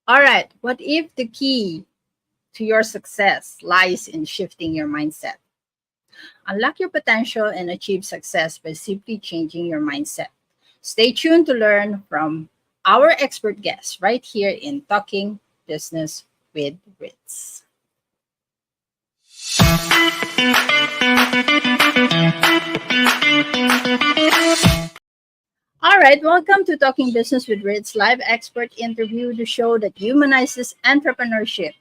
All right. What if the key to your success lies in shifting your mindset? Unlock your potential and achieve success by simply changing your mindset. Stay tuned to learn from our expert guests right here in Talking Business with Ritz. All right, welcome to Talking Business with Ritz, live expert interview, the show that humanizes entrepreneurship.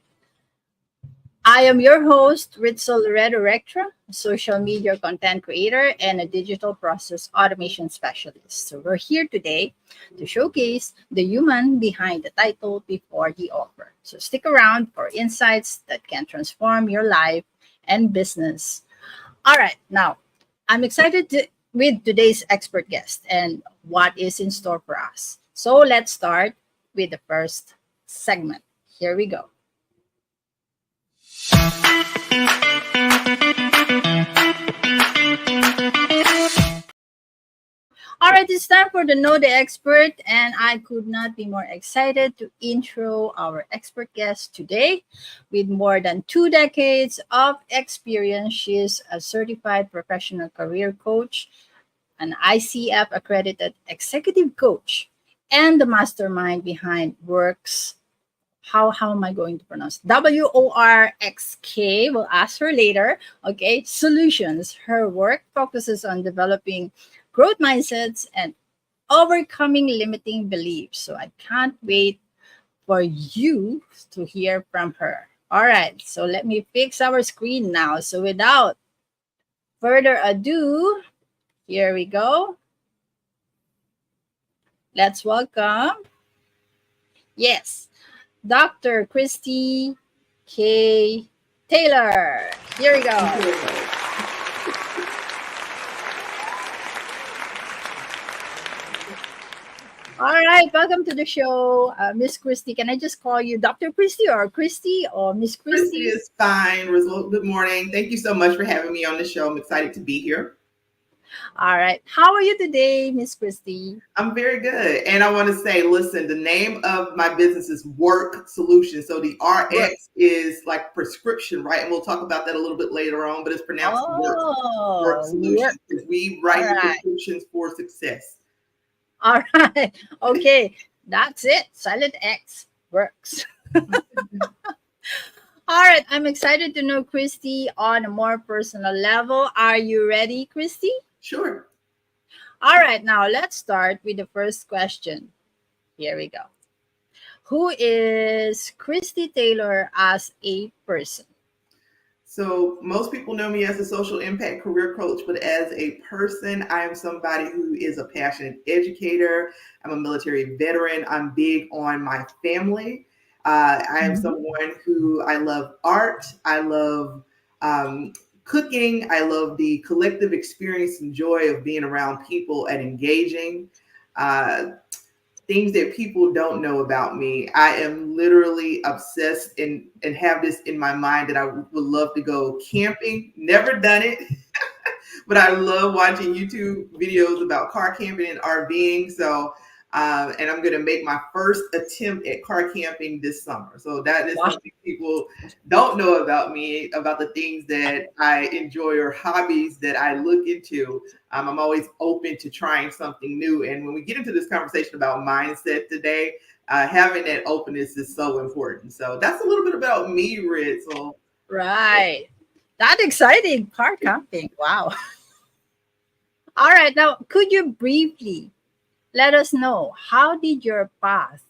I am your host, Ritzel, loredo-rectra, a social media content creator and a digital process automation specialist. So we're here today to showcase the human behind the title before the offer. So stick around for insights that can transform your life and business. All right, now I'm excited with today's expert guest and what is in store for us. So let's start with the first segment. Here we go. All right, it's time for the Know the Expert, and I could not be more excited to intro our expert guest today. With more than 2 decades of experience, she is a certified professional career coach, an ICF accredited executive coach, and the mastermind behind Works. How am I going to pronounce WORXK? We'll ask her later. Okay, solutions. Her work focuses on developing growth mindsets and overcoming limiting beliefs. So I can't wait for you to hear from her. All right, so let me fix our screen now. So without further ado, here we go. Let's welcome, yes, Dr. Kristy K. Taylor. Here we go. All right, welcome to the show, Miss Kristy. Can I just call you Dr. Kristy or Miss Kristy Kristy? is fine. Rizal, good morning. Thank you so much for having me on the show. I'm excited to be here. All right. How are you today, Miss Kristy? I'm very good. And I want to say, listen, the name of my business is Work Solutions. So the RX is like prescription, right? And we'll talk about that a little bit later on, but it's pronounced Work Work. Solutions because we All write the right. prescriptions for success. All right. Okay. That's it. Silent X works. All right. I'm excited to know Kristy on a more personal level. Are you ready, Kristy? Sure. All right. Now let's start with the first question. Here we go. Who is Kristy Taylor as a person? So most people know me as a social impact career coach, but as a person, I am somebody who is a passionate educator. I'm a military veteran. I'm big on my family. I am Mhm. someone who I love art. I love cooking. I love the collective experience and joy of being around people and engaging. Uh, Things that people don't know about me. I am literally obsessed and have this in my mind that I would love to go camping. Never done it, but I love watching YouTube videos about car camping and RVing. So, and I'm going to make my first attempt at car camping this summer. So that is Wow. something people don't know about me, about the things that I enjoy or hobbies that I look into. I'm always open to trying something new. And when we get into this conversation about mindset today, having that openness is so important. So that's a little bit about me, Ritzel. Right. That exciting. Car camping. Wow. All right. Now, could you briefly let us know how did your path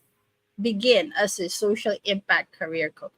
begin as a social impact career coach?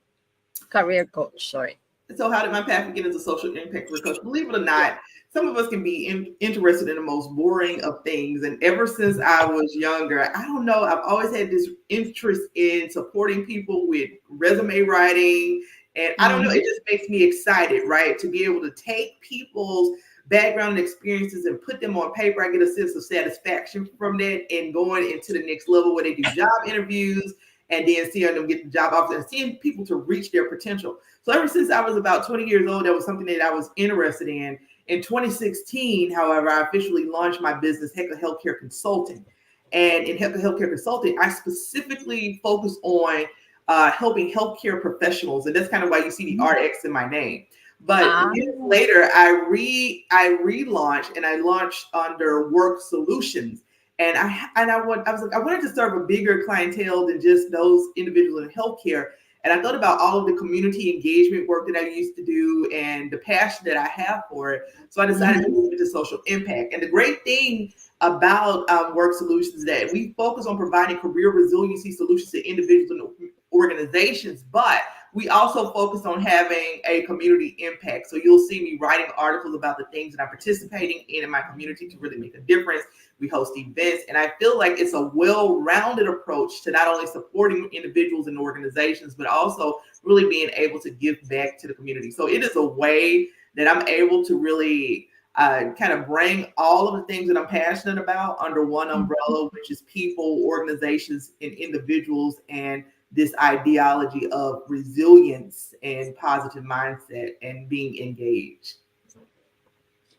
Career coach, sorry. So how did my path begin as a social impact career coach? Believe it or Yeah. not, some of us can be interested in the most boring of things. And ever since I was younger, I don't know, I've always had this interest in supporting people with resume writing. And I don't know, Mm-hmm. it just makes me excited, right? To be able to take people's background and experiences and put them on paper. I get a sense of satisfaction from that and going into the next level where they do job interviews and then seeing them get the job offers and seeing people to reach their potential. So ever since I was about 20 years old, that was something that I was interested in. In 2016, however, I officially launched my business, Heckler Healthcare Consulting. And in Heckler Healthcare Consulting, I specifically focus on helping healthcare professionals, and that's kind of why you see the RX in my name. But Ah, years later, I relaunched, and I launched under Work Solutions. And I was like, I wanted to serve a bigger clientele than just those individuals in healthcare. And I thought about all of the community engagement work that I used to do and the passion that I have for it. So I decided to move into social impact. And the great thing about Work Solutions is that we focus on providing career resiliency solutions to individuals and organizations, but we also focus on having a community impact. So you'll see me writing articles about the things that I'm participating in my community to really make a difference. We host events, and I feel like it's a well-rounded approach to not only supporting individuals and organizations, but also really being able to give back to the community. So it is a way that I'm able to really kind of bring all of the things that I'm passionate about under one umbrella, which is people, organizations, and individuals, and this ideology of resilience and positive mindset and being engaged.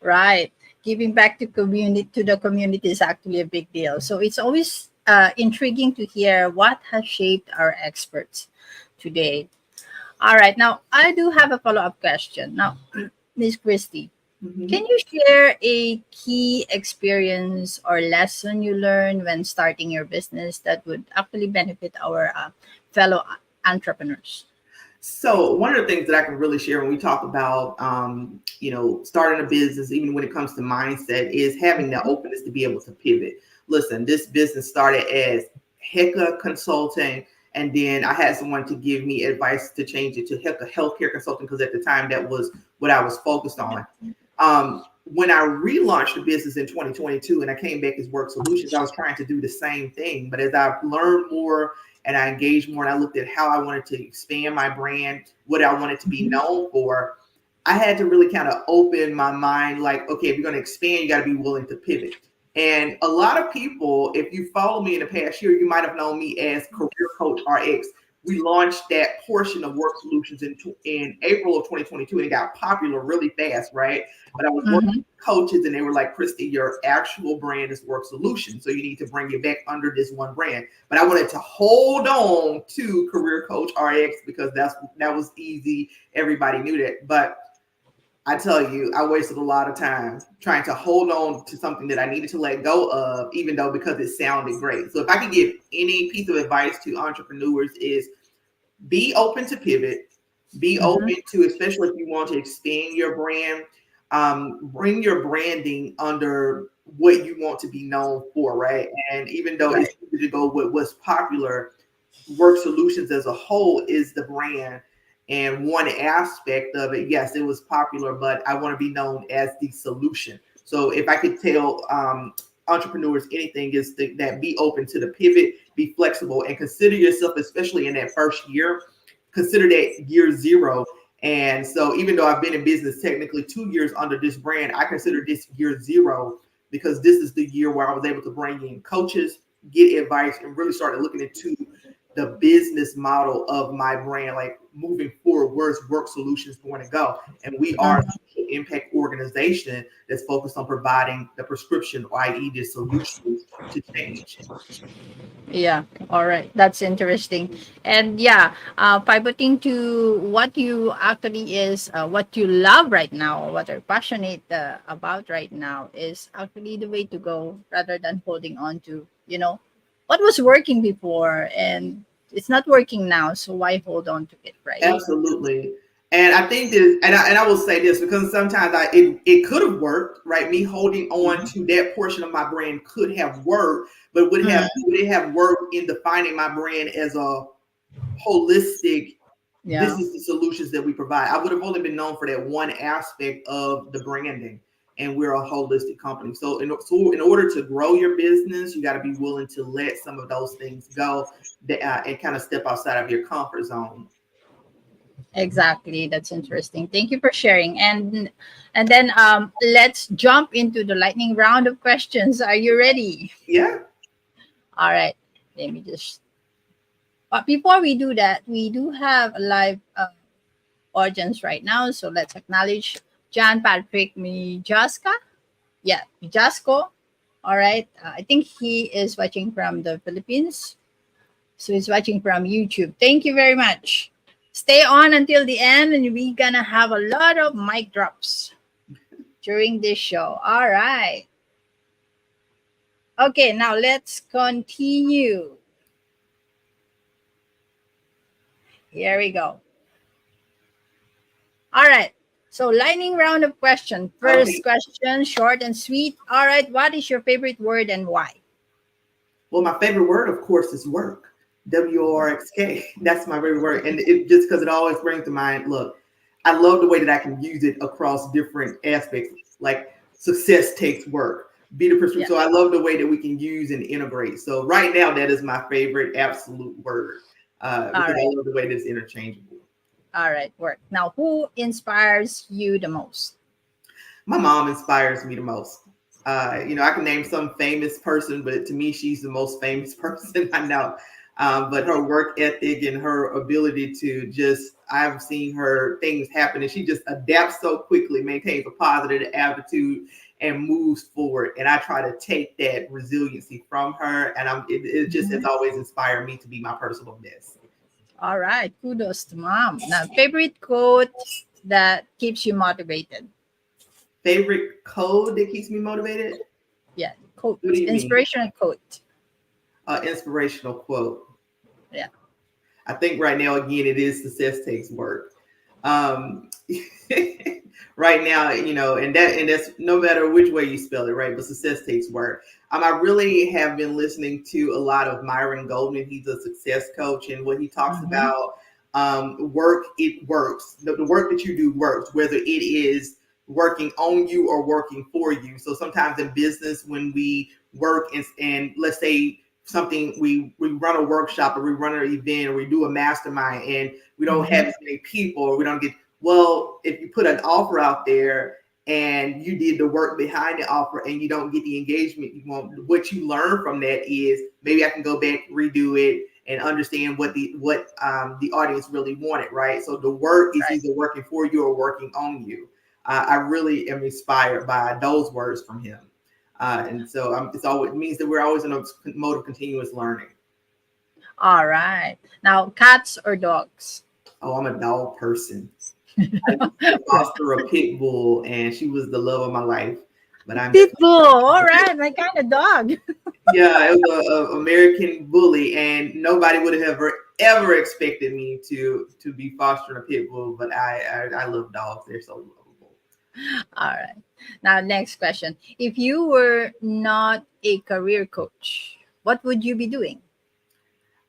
right. Giving back to the community is actually a big deal. So it's always intriguing to hear what has shaped our experts today. All right. Now I do have a follow-up question. Now, Miss Christy, Mhm. can you share a key experience or lesson you learned when starting your business that would actually benefit our fellow entrepreneurs? So one of the things that I can really share when we talk about, starting a business, even when it comes to mindset, is having the openness to be able to pivot. Listen, this business started as HECA consulting, and then I had someone to give me advice to change it to HECA healthcare consulting because at the time that was what I was focused on. When I relaunched the business in 2022 and I came back as Work Solutions, I was trying to do the same thing. But as I've learned more and I engaged more and I looked at how I wanted to expand my brand, what I wanted to be known for, I had to really kind of open my mind like, okay, if you're going to expand, you got to be willing to pivot. And a lot of people, if you follow me in the past year, you might have known me as Career Coach RX. We launched that portion of Work Solutions in April of 2022 and it got popular really fast, right? But I was working Mm-hmm. with coaches and they were like, Kristy, your actual brand is Work Solutions. So you need to bring it back under this one brand. But I wanted to hold on to Career Coach RX because that was easy. Everybody knew that. But I tell you, I wasted a lot of time trying to hold on to something that I needed to let go of, even though because it sounded great. So if I could give any piece of advice to entrepreneurs is be open to pivot, be Mm-hmm. open to, especially if you want to expand your brand, bring your branding under what you want to be known for, right? And even though it's Right. easy to go with what's popular, Work Solutions as a whole is the brand. And one aspect of it, yes, it was popular, but I want to be known as the solution. So if I could tell entrepreneurs anything is that be open to the pivot, be flexible, and consider yourself, especially in that first year, consider that year zero. And so even though I've been in business technically 2 years under this brand, I consider this year zero because this is the year where I was able to bring in coaches, get advice, and really started looking into the business model of my brand, like moving forward, where's Work Solutions going to go? And we are a Mhm. social impact organization that's focused on providing the prescription, i.e., the solutions to change. Yeah. All right. That's interesting. And yeah, pivoting to what you actually is, what you love right now, what you're passionate about right now is actually the way to go rather than holding on to, what was working before and it's not working now. So why hold on to it, right? Absolutely. And I think this, and I will say this because sometimes it could have worked, right? Me holding on to that portion of my brand could have worked, but would it have worked in defining my brand as a holistic, this Yeah. is the solutions that we provide. I would have only been known for that one aspect of the branding, and we're a holistic company. So in order to grow your business, you got to be willing to let some of those things go and kind of step outside of your comfort zone. Exactly. That's interesting. Thank you for sharing. And then let's jump into the lightning round of questions. Are you ready? Yeah. All right. Let me just but before we do that, we do have a live audience right now. So let's acknowledge John Patrick Mijaska. Yeah, Mijasco. All right. I think he is watching from the Philippines. So he's watching from YouTube. Thank you very much. Stay on until the end, and we're gonna have a lot of mic drops during this show. All right. Okay, now let's continue. Here we go. All right. So lightning round of questions. First Okay. question, short and sweet. All right. What is your favorite word and why? Well, my favorite word, of course, is work. WORXK. That's my favorite word. And it just because it always brings to mind, look, I love the way that I can use it across different aspects. Like success takes work. Be the person. Yeah. So I love the way that we can use and integrate. So right now, that is my favorite absolute word All because right. I love the way that it's interchangeable. All right. Work. Now, who inspires you the most? My mom inspires me the most. I can name some famous person, but to me, she's the most famous person I know. But her work ethic and her ability to I've seen her things happen, and she just adapts so quickly, maintains a positive attitude, and moves forward. And I try to take that resiliency from her, and it's always inspired me to be my personal best. All right. Kudos to mom. Now, favorite quote that keeps you motivated? Favorite code that keeps me motivated? Yeah. Quote. What do you mean? Inspirational quote. Inspirational quote. Yeah. I think right now, again, it is success takes work. Um, right now, and that's no matter which way you spell it, right? But success takes work. I really have been listening to a lot of Myron Golden. He's a success coach, and what he talks about, work, it works. The work that you do works, whether it is working on you or working for you. So sometimes in business, when we work and let's say something we run a workshop or we run an event or we do a mastermind and we don't have as many people or we don't get if you put an offer out there and you did the work behind the offer and you don't get the engagement you want, what you learn from that is maybe I can go back, redo it, and understand what the audience really wanted, right? So the work is either working for you or working on you. I really am inspired by those words from him. And so it means that we're always in a mode of continuous learning. All right. Now, cats or dogs? Oh, I'm a dog person. I used to foster a pit bull, and she was the love of my life. But I'm Pitbull. All right, my kind of dog. yeah, it was an American bully, and nobody would have ever expected me to be fostering a pit bull. But I love dogs; they're so lovable. All right. Now, next question. If you were not a career coach, what would you be doing?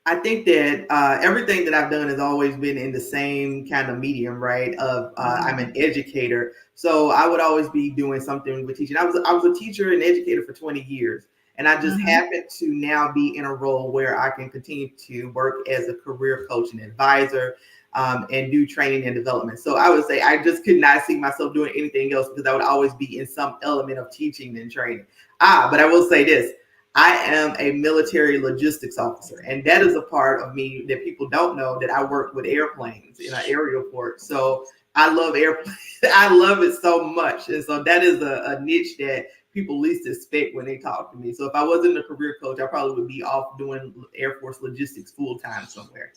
I think that everything that I've done has always been in the same kind of medium, right? I'm an educator, so I would always be doing something with teaching. I was a teacher and educator for 20 years, and I just happen to now be in a role where I can continue to work as a career coach and advisor, and do training and development. So I would say I just could not see myself doing anything else because I would always be in some element of teaching and training. But I will say this. I am a military logistics officer, and that is a part of me that people don't know, that I work with airplanes in an aerial port. So I love airplanes. I love it so much. And so that is a niche that people least expect when they talk to me. So if I wasn't a career coach, I probably would be off doing Air Force logistics full time somewhere.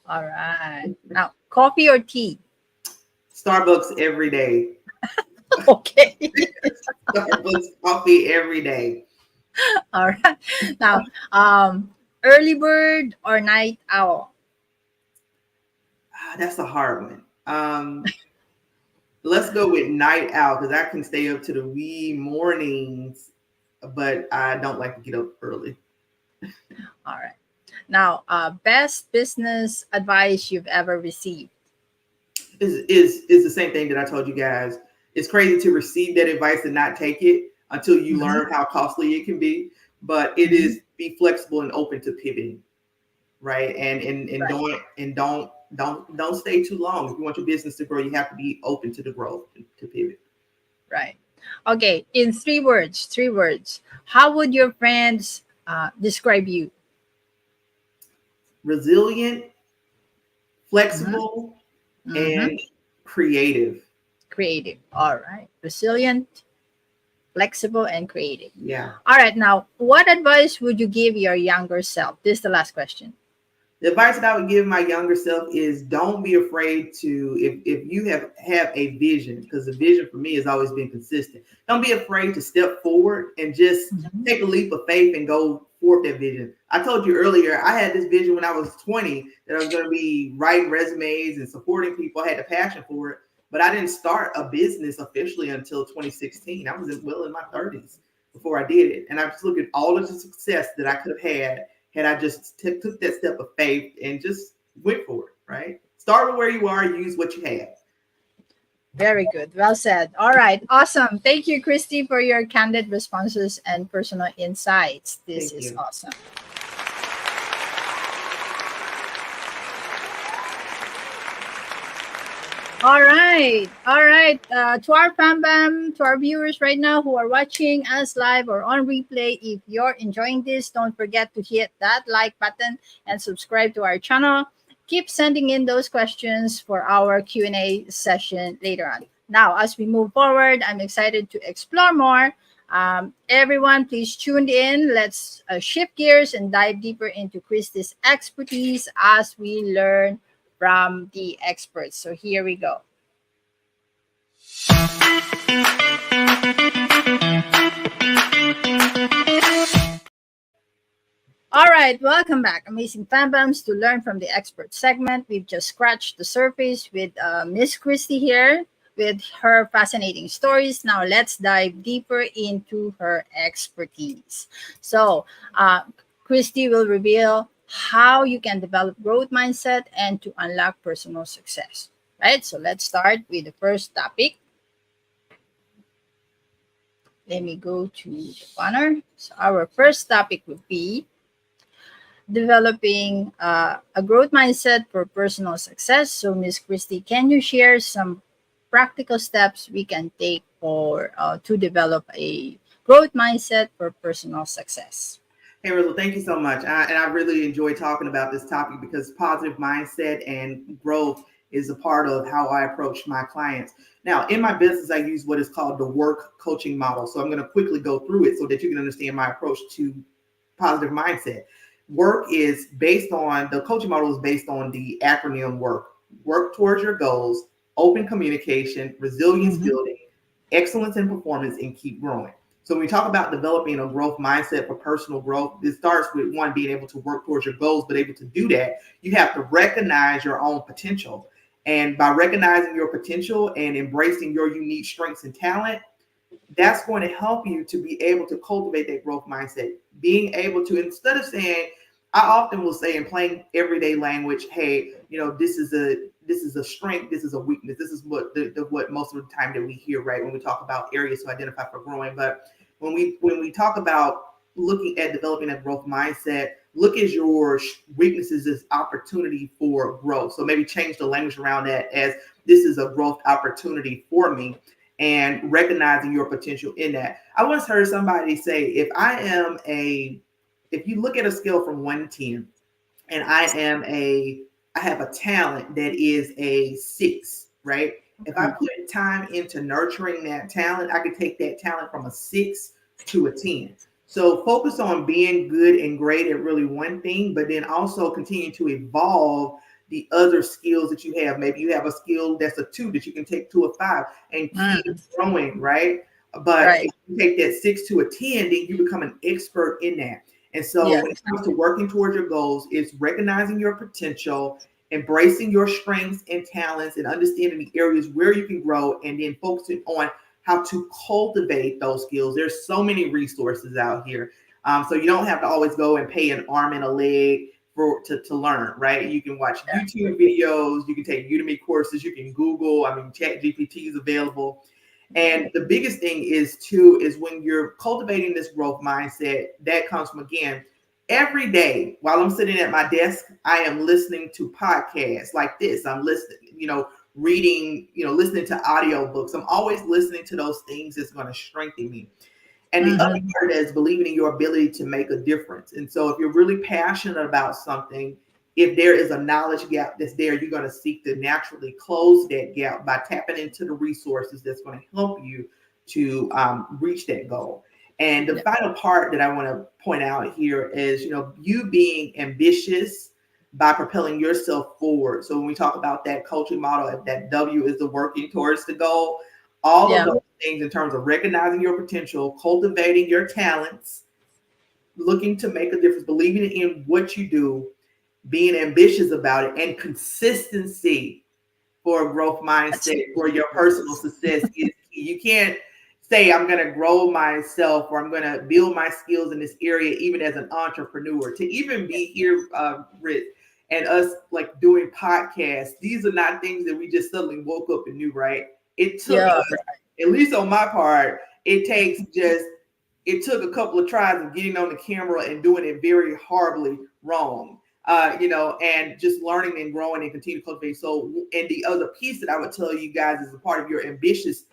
All right. Now, coffee or tea? Starbucks every day. Okay. Starbucks coffee every day. All right. Now, early bird or night owl? That's a hard one. Let's go with night owl because I can stay up to the wee mornings, but I don't like to get up early. All right. Now, best business advice you've ever received? Is the same thing that I told you guys. It's crazy to receive that advice and not take it until you learn how costly it can be. But it is be flexible and open to pivoting, right? And don't stay too long. If you want your business to grow, you have to be open to the growth to pivot. Right. Okay. In three words. How would your friends describe you? Resilient, flexible, and creative. Creative. All right. Resilient, flexible, and creative. Yeah. All right. Now, what advice would you give your younger self? This is the last question. The advice that I would give my younger self is don't be afraid to, if you have a vision, because the vision for me has always been consistent. Don't be afraid to step forward and just take a leap of faith and go forth that vision. I told you earlier, I had this vision when I was 20 that I was going to be writing resumes and supporting people. I had the passion for it, but I didn't start a business officially until 2016. I was well in my 30s before I did it. And I just looked at all of the success that I could have had I just took that step of faith and just went for it, right? Start with where you are, use what you have. Very good. Well said. All right. Awesome. Thank you, Kristy, for your candid responses and personal insights. This Thank is you. awesome. All right. All right. To our to our viewers right now who are watching us live or on replay, if you're enjoying this, don't forget to hit that like button and subscribe to our channel. Keep sending in those questions for our Q&A session later on. Now, as we move forward, I'm excited to explore more. Everyone, please tune in. Let's shift gears and dive deeper into Kristy's expertise as we learn from the experts. So here we go. All right, welcome back. Amazing Fanbams to learn from the expert segment. We've just scratched the surface with Miss Kristy here with her fascinating stories. Now let's dive deeper into her expertise. So, Kristy will reveal how you can develop growth mindset and to unlock personal success. Right? So let's start with the first topic. Let me go to the banner. So our first topic would be developing a growth mindset for personal success. So, Miss Kristy, can you share some practical steps we can take for to develop a growth mindset for personal success? Hey, Ritzel, thank you so much. And I really enjoy talking about this topic because positive mindset and growth is a part of how I approach my clients. Now, in my business, I use what is called the work coaching model. So I'm going to quickly go through it so that you can understand my approach to positive mindset. Work is based on, the coaching model is based on the acronym work towards your goals, open communication, resilience building, excellence in performance, and keep growing. So when we talk about developing a growth mindset for personal growth, this starts with one, being able to work towards your goals, but able to do that, you have to recognize your own potential. And by recognizing your potential and embracing your unique strengths and talent, that's going to help you to be able to cultivate that growth mindset. Being able to, instead of saying, I often will say in plain everyday language, hey, this is a strength, this is a weakness. This is what what most of the time that we hear, right, when we talk about areas to identify for growing. But when we talk about looking at developing a growth mindset, look at your weaknesses as opportunity for growth. So maybe change the language around that as this is a growth opportunity for me, and recognizing your potential in that. I once heard somebody say, if you look at a scale from 1 to 10, and I have a talent that is a 6, right? If I put time into nurturing that talent, I could take that talent from a 6 to a 10. So focus on being good and great at really one thing, but then also continue to evolve the other skills that you have. Maybe you have a skill that's a 2 that you can take to a 5 and keep growing, right? But if you take that 6 to a 10, then you become an expert in that. And so when it comes to working towards your goals, it's recognizing your potential, embracing your strengths and talents, and understanding the areas where you can grow, and then focusing on how to cultivate those skills. There's so many resources out here. So you don't have to always go and pay an arm and a leg to learn, right? You can watch YouTube videos, you can take Udemy courses, you can Google, ChatGPT is available. And the biggest thing is when you're cultivating this growth mindset, that comes from, again, every day while I'm sitting at my desk, I am listening to podcasts like this. I'm listening, reading, listening to audiobooks. I'm always listening to those things that's going to strengthen me. And the other part is believing in your ability to make a difference. And so if you're really passionate about something, if there is a knowledge gap that's there, you're going to seek to naturally close that gap by tapping into the resources that's going to help you to reach that goal. And the final part that I want to point out here is, you being ambitious, by propelling yourself forward. So when we talk about that coaching model, if that W is the working towards the goal, all of Yeah. those things in terms of recognizing your potential, cultivating your talents, looking to make a difference, believing in what you do, being ambitious about it, and consistency for a growth That's mindset for really your personal nice. success is key. You can't say I'm going to grow myself or I'm going to build my skills in this area, even as an entrepreneur. To even be here, Ritz, and us like doing podcasts, these are not things that we just suddenly woke up and knew, right? It took Yeah. us, at least on my part, it took a couple of tries of getting on the camera and doing it very horribly wrong. And just learning and growing and continue to cultivate. So, and the other piece that I would tell you guys as a part of your ambitious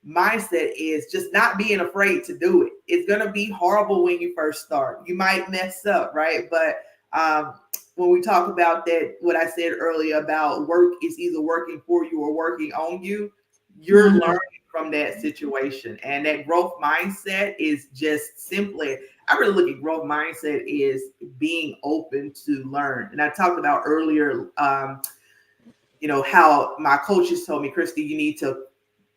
mindset is just not being afraid to do it. It's going to be horrible when you first start. You might mess up, right? But when we talk about that, what I said earlier about work is either working for you or working on you, you're Mhm. learning from that situation. And that growth mindset is just simply, I really look at growth mindset is being open to learn. And I talked about earlier, how my coaches told me, Kristy, you need to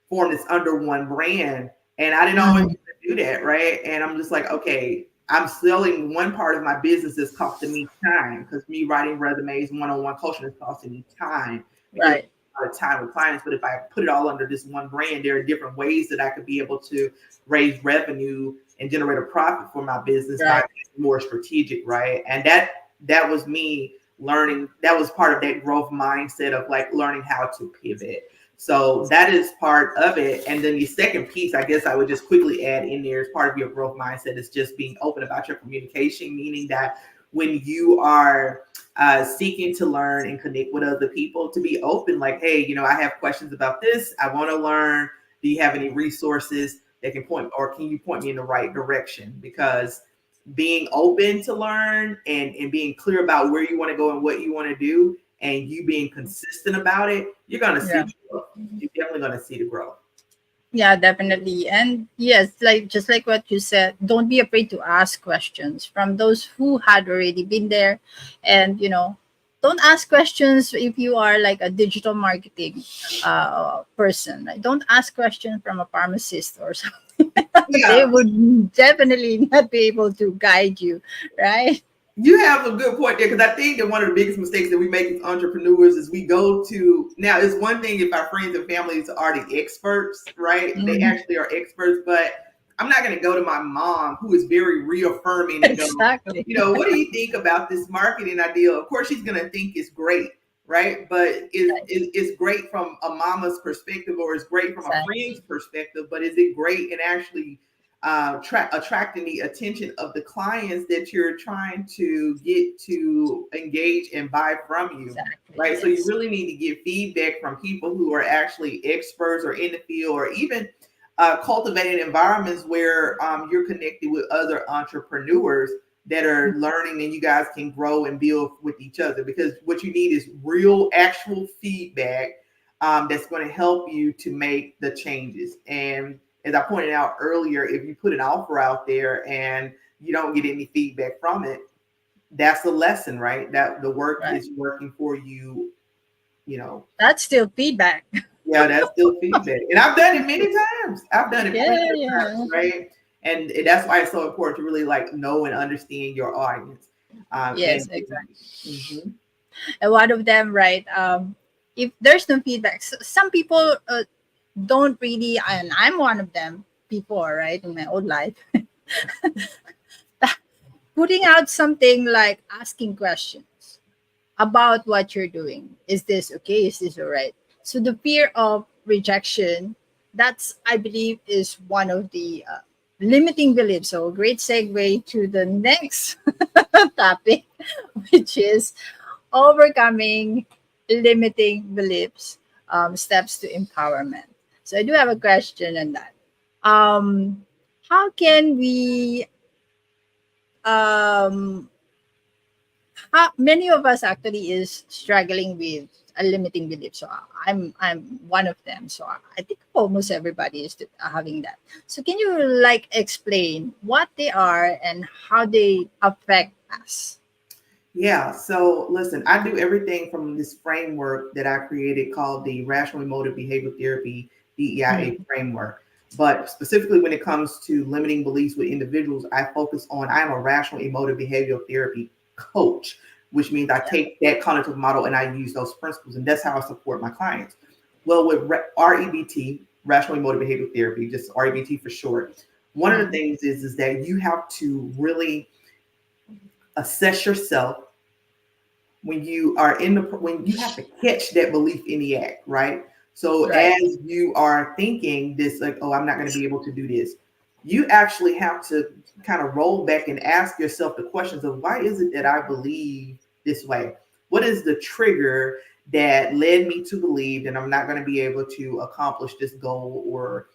form this under one brand. And I didn't always Mhm. do that, right? And I'm just like, okay, I'm selling one part of my business is costing me time because me writing resumes, one-on-one coaching is costing me time because Right. a lot of time with clients. But if I put it all under this one brand, there are different ways that I could be able to raise revenue and generate a profit for my business by Right. being more strategic, right? And that was me learning. That was part of that growth mindset of like learning how to pivot. So that is part of it. And then the second piece, I guess I would just quickly add in there as part of your growth mindset is just being open about your communication, meaning that when you are seeking to learn and connect with other people, to be open, like, hey, I have questions about this. I want to learn. Do you have any resources that can point, or can you point me in the right direction? Because being open to learn and being clear about where you want to go and what you want to do and you being consistent about it, you're going to see Yeah. the growth. You're definitely going to see the growth. Yeah, definitely. And yes, like just like what you said, don't be afraid to ask questions from those who had already been there. And don't ask questions if you are like a digital marketing person. Right? Don't ask questions from a pharmacist or something. They Yeah, would definitely not be able to guide you, right? you have a good point there because I think that one of the biggest mistakes that we make as entrepreneurs is we go to, now it's one thing if our friends and families are the experts, right? They Mhm. actually are experts, but I'm not going to go to my mom who is very reaffirming and go, Exactly. what do you think about this marketing idea? Of course, she's going to think it's great, right? But is great from a mama's perspective or is great from a friend's Exactly. perspective, but is it great in actually attracting the attention of the clients that you're trying to get to engage and buy from you, Exactly. right? So you Yes. really need to get feedback from people who are actually experts or in the field, or even cultivating environments where you're connected with other entrepreneurs that are learning and you guys can grow and build with each other, because what you need is real actual feedback that's going to help you to make the changes. And as I pointed out earlier, if you put an offer out there and you don't get any feedback from it, that's a lesson, right? That the work Right. is working for you, you know. That's still feedback. Yeah, that's still feedback. And I've done it many times. I've done it plenty Yeah. of times, Yeah. right? And that's why it's so important to really like know and understand your audience. Yes. Exactly. Mhm. And one of them, right? If there's no feedback, some people don't really, and I'm one of them before, right, in my old life, putting out something like asking questions about what you're doing. Is this okay? Is this all right? So the fear of rejection, that's, I believe, is one of the limiting beliefs. So great segue to the next topic, which is overcoming limiting beliefs, steps to empowerment. So I do have a question on that. How can we um, many of us actually is struggling with a limiting belief. So I'm one of them. So I think almost everybody is having that. So can you like explain what they are and how they affect us? Yeah. So listen, I do everything from this framework that I created called the Rational Emotive Behavior Therapy DEIA Mhm. framework. But specifically when it comes to limiting beliefs with individuals, I am a rational emotive behavioral therapy coach, which means I Yeah. take that cognitive model and I use those principles. And that's how I support my clients. Well, with REBT, Rational Emotive Behavioral Therapy, just REBT for short, one of the Mhm. things is that you have to really assess yourself when you are when you have to catch that belief in the act, right? So Right. as you are thinking this, like, oh, I'm not going to be able to do this, you actually have to kind of roll back and ask yourself the questions of why is it that I believe this way? What is the trigger that led me to believe that I'm not going to be able to accomplish this goal or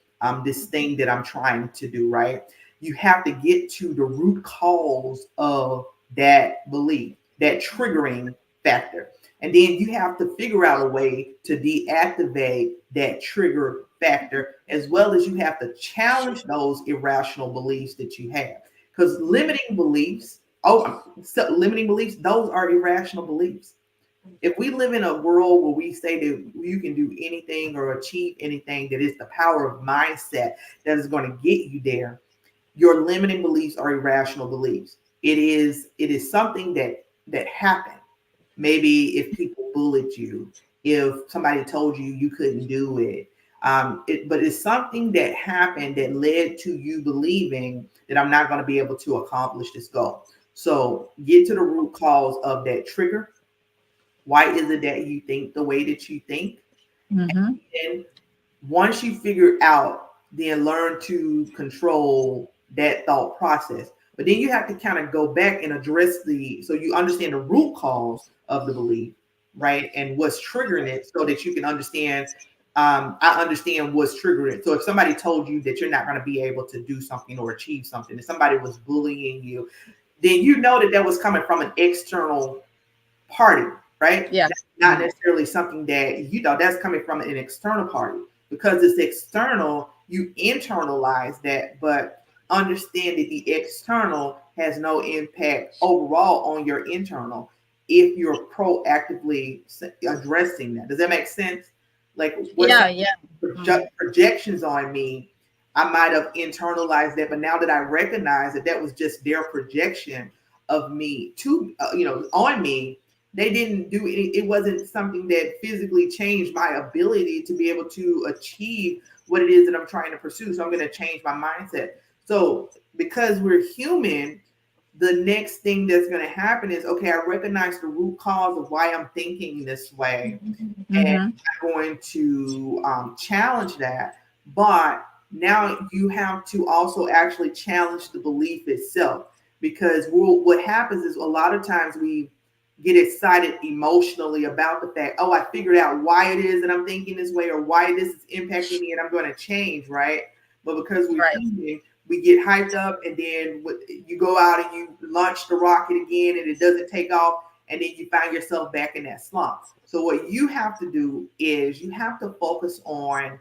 this thing that I'm trying to do, right? You have to get to the root cause of that belief, that triggering factor. And then you have to figure out a way to deactivate that trigger factor, as well as you have to challenge those irrational beliefs that you have. Because limiting beliefs, those are irrational beliefs. If we live in a world where we say that you can do anything or achieve anything, that is the power of mindset that is going to get you there, your limiting beliefs are irrational beliefs. It is something that happened. Maybe if people bullied you, if somebody told you you couldn't do it, but it's something that happened that led to you believing that I'm not going to be able to accomplish this goal. So get to the root cause of that trigger. Why is it that you think the way that you think? Mhm. And once you figure out, then learn to control that thought process. But then you have to kind of go back and address so you understand the root cause of the belief, right? And what's triggering it so that you can understand. I understand what's triggering it. So if somebody told you that you're not going to be able to do something or achieve something, if somebody was bullying you, then you know that was coming from an external party, right? Yeah. That's not Mhm. necessarily something that that's coming from an external party. Because it's external, you internalize that, but understand that the external has no impact overall on your internal if you're proactively addressing that. Does that make sense? Like what Yeah. Yeah. Mhm. projections on me, I might have internalized that, but now that I recognize that that was just their projection of me to on me, they didn't do any, it wasn't something that physically changed my ability to be able to achieve what it is that I'm trying to pursue. So I'm going to change my mindset. So because we're human, the next thing that's going to happen is, okay, I recognize the root cause of why I'm thinking this way, and Mhm. I'm going to challenge that. But now you have to also actually challenge the belief itself, because what happens is a lot of times we get excited emotionally about the fact, oh, I figured out why it is that I'm thinking this way or why this is impacting me and I'm going to change, right? But because we're Right. human, we get hyped up, and then you go out and you launch the rocket again and it doesn't take off, and then you find yourself back in that slump. So what you have to do is you have to focus on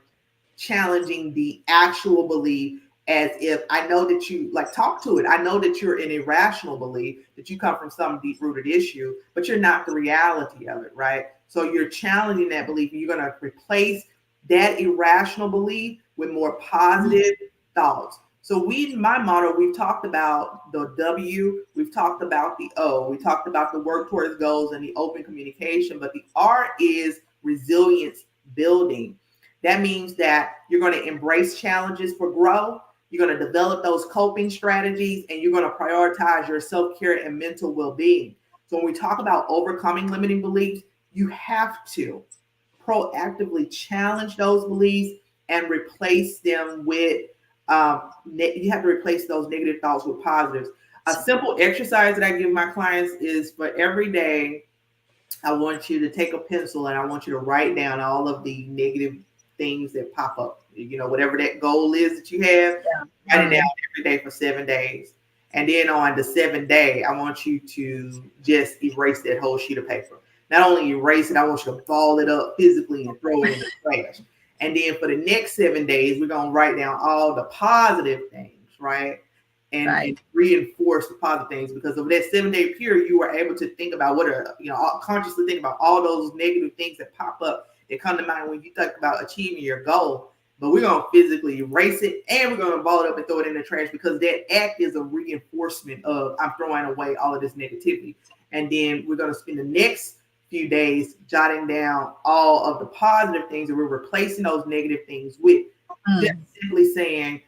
challenging the actual belief, as if I know that you like talk to it. I know that you're an irrational belief, that you come from some deep rooted issue, but you're not the reality of it, right? So you're challenging that belief, and you're going to replace that irrational belief with more positive thoughts. So my motto, we've talked about the W, we've talked about the O, we talked about the work towards goals and the open communication, but the R is resilience building. That means that you're going to embrace challenges for growth. You're going to develop those coping strategies, and you're going to prioritize your self-care and mental well-being. So when we talk about overcoming limiting beliefs, you have to proactively challenge those beliefs and replace them with you have to replace those negative thoughts with positives. A simple exercise that I give my clients is, for every day, I want you to take a pencil and I want you to write down all of the negative things that pop up. Whatever that goal is that you have, Yeah. write it down Mhm. every day for 7 days. And then on the 7th day, I want you to just erase that whole sheet of paper. Not only erase it, I want you to ball it up physically and throw it in the trash. And then for the next 7 days, we're going to write down all the positive things, right? Right. and reinforce the positive things, because of that 7-day period, you were able to think about consciously think about all those negative things that pop up that come to mind when you think about achieving your goal. But we're going to physically erase it, and we're going to ball it up and throw it in the trash, because that act is a reinforcement of I'm throwing away all of this negativity. And then we're going to spend the next few days jotting down all of the positive things that we're replacing those negative things with. Just simply saying,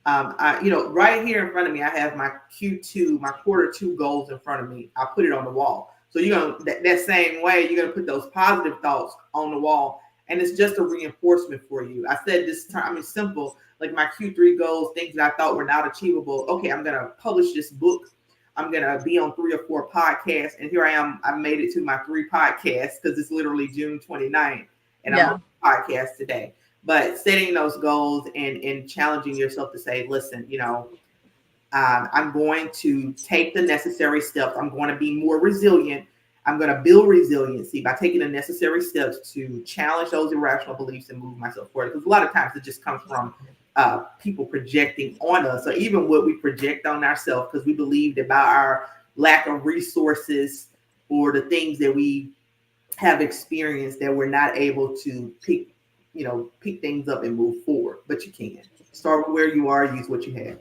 right here in front of me, I have my Q2, my Q2 goals in front of me. I put it on the wall. So you're going to, that same way, you're going to put those positive thoughts on the wall. And it's just a reinforcement for you. I said this time, it's simple, like my Q3 goals, things that I thought were not achievable. Okay, I'm going to publish this book. I'm going to be on 3 or 4 podcasts. And here I am. I made it to my 3 podcasts, because it's literally June 29th. And I'm on a podcast today. But setting those goals and challenging yourself to say, listen, I'm going to take the necessary steps. I'm going to be more resilient. I'm going to build resiliency by taking the necessary steps to challenge those irrational beliefs and move myself forward. Because a lot of times it just comes from people projecting on us, or even what we project on ourselves, because we believed about our lack of resources or the things that we have experienced that we're not able to pick things up and move forward. But you can start where you are, use what you have.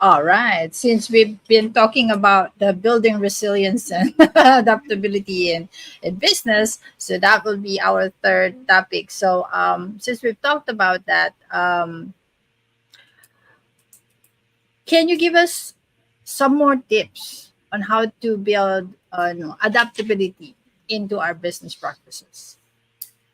All right. Since we've been talking about the building resilience and adaptability in business, so that will be our third topic. So since we've talked about that, can you give us some more tips on how to build adaptability into our business practices?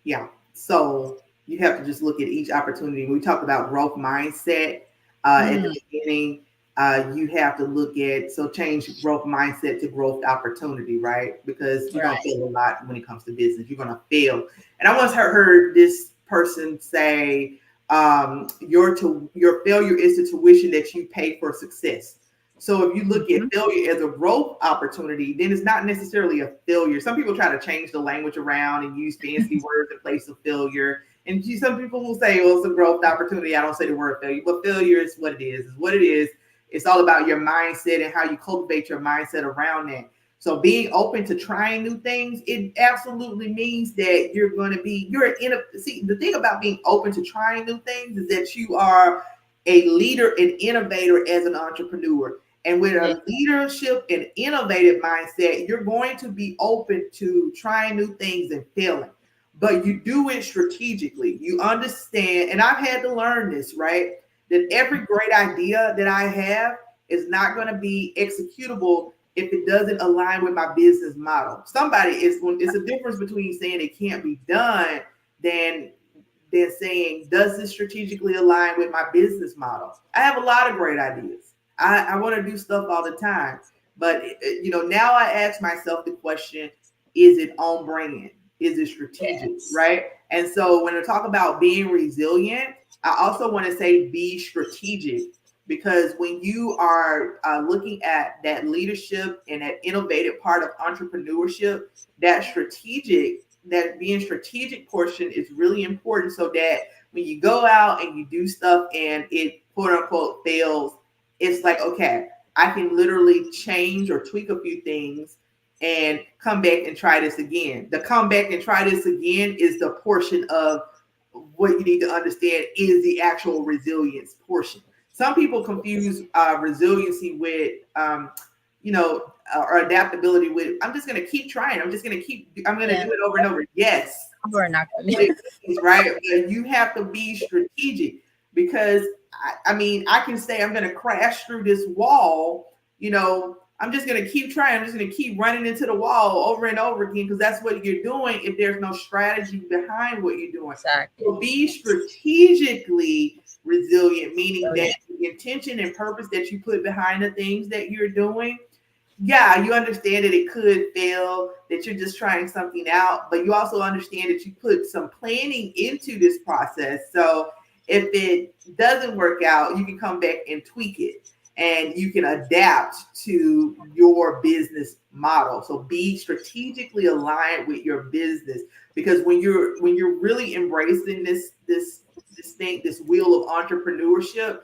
Yeah. So you have to just look at each opportunity. We talked about growth mindset at the beginning. You have to look at, change growth mindset to growth opportunity, right? Because you're going to fail a lot when it comes to business. You're going to fail. And I once heard this person say, your failure is the tuition that you pay for success. So if you look at failure as a growth opportunity, then it's not necessarily a failure. Some people try to change the language around and use fancy words in place of failure. And some people will say, well, it's a growth opportunity. I don't say the word failure, but failure is what it is. It's what it is. It's all about your mindset and how you cultivate your mindset around that. So being open to trying new things, it absolutely means that the thing about being open to trying new things is that you are a leader and innovator as an entrepreneur. And with a leadership and innovative mindset, you're going to be open to trying new things and failing. But you do it strategically. You understand, and I've had to learn this, right? That every great idea that I have is not going to be executable if it doesn't align with my business model. It's a difference between saying it can't be done than saying, does this strategically align with my business model? I have a lot of great ideas. I want to do stuff all the time. But, now I ask myself the question, is it on brand? Is it strategic? Right? And so when I talk about being resilient, I also want to say be strategic, because when you are looking at that leadership and that innovative part of entrepreneurship, that being strategic portion is really important, so that when you go out and you do stuff and it quote unquote fails, it's like, okay, I can literally change or tweak a few things and come back and try this again. The come back and try this again is the portion of what you need to understand is the actual resilience portion. Some people confuse resiliency with, or adaptability with, I'm just going to keep trying. I'm going to do it over and over. Yes. We're not right. But you have to be strategic, because I can say I'm going to crash through this wall, I'm just going to keep trying. I'm just going to keep running into the wall over and over again, because that's what you're doing if there's no strategy behind what you're doing. Exactly. So be strategically resilient, meaning that the intention and purpose that you put behind the things that you're doing, you understand that it could fail, that you're just trying something out, but you also understand that you put some planning into this process. So if it doesn't work out, you can come back and tweak it, and you can adapt to your business model. So be strategically aligned with your business, because when you're really embracing this wheel of entrepreneurship,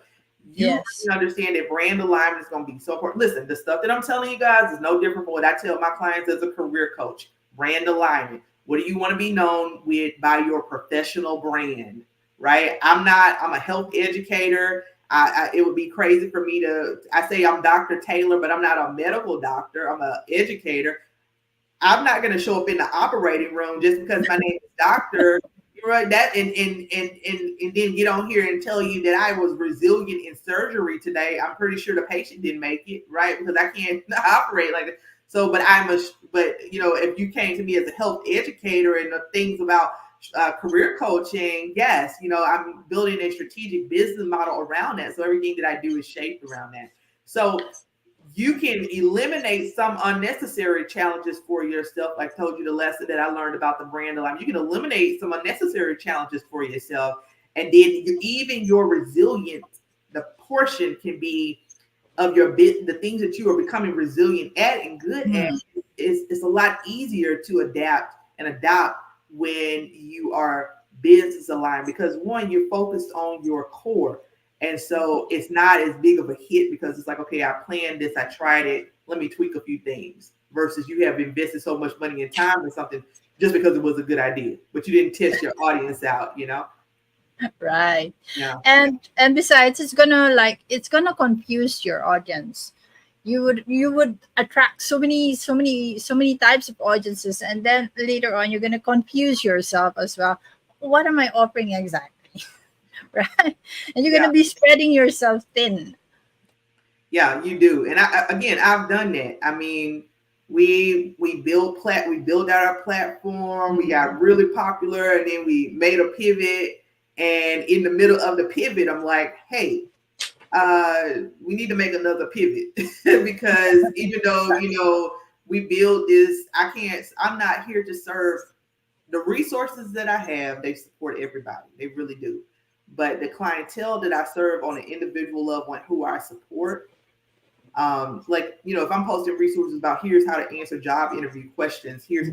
You Yes. understand that brand alignment is going to be so important. Listen, the stuff that I'm telling you guys is no different from what I tell my clients as a career coach. Brand alignment. What do you want to be known with by your professional brand, right? I'm a health educator. It would be crazy for me I say I'm Dr. Taylor, but I'm not a medical doctor. I'm an educator. I'm not going to show up in the operating room just because my name is Doctor. You're right. That and then get on here and tell you that I was resilient in surgery today. I'm pretty sure the patient didn't make it, right? Because I can't operate like that. So, but if you came to me as a health educator and the things about career coaching, yes, I'm building a strategic business model around that. So everything that I do is shaped around that. So you can eliminate some unnecessary challenges for yourself. I told you the lesson that I learned about the brand alignment. You can eliminate some unnecessary challenges for yourself. And then even your resilience, the portion can be of the things that you are becoming resilient at and good at. It's a lot easier to adapt and adopt when you are business aligned, because one, you're focused on your core. And so it's not as big of a hit because it's like, okay, I planned this, I tried it, let me tweak a few things, versus you have invested so much money and time in something just because it was a good idea, but you didn't test your audience out, Right. Yeah. And besides, it's gonna confuse your audience. You would attract so many types of audiences, and then later on you're gonna confuse yourself as well. What am I offering exactly? Right? And you're Yeah. gonna be spreading yourself thin. Yeah, you do. And I've done that. I mean, we built out our platform, we got really popular, and then we made a pivot. And in the middle of the pivot, I'm like, hey, we need to make another pivot because even though, we build this, I'm not here to serve the resources that I have. They support everybody. They really do. But the clientele that I serve on an individual level and who I support, if I'm posting resources about here's how to answer job interview questions, here's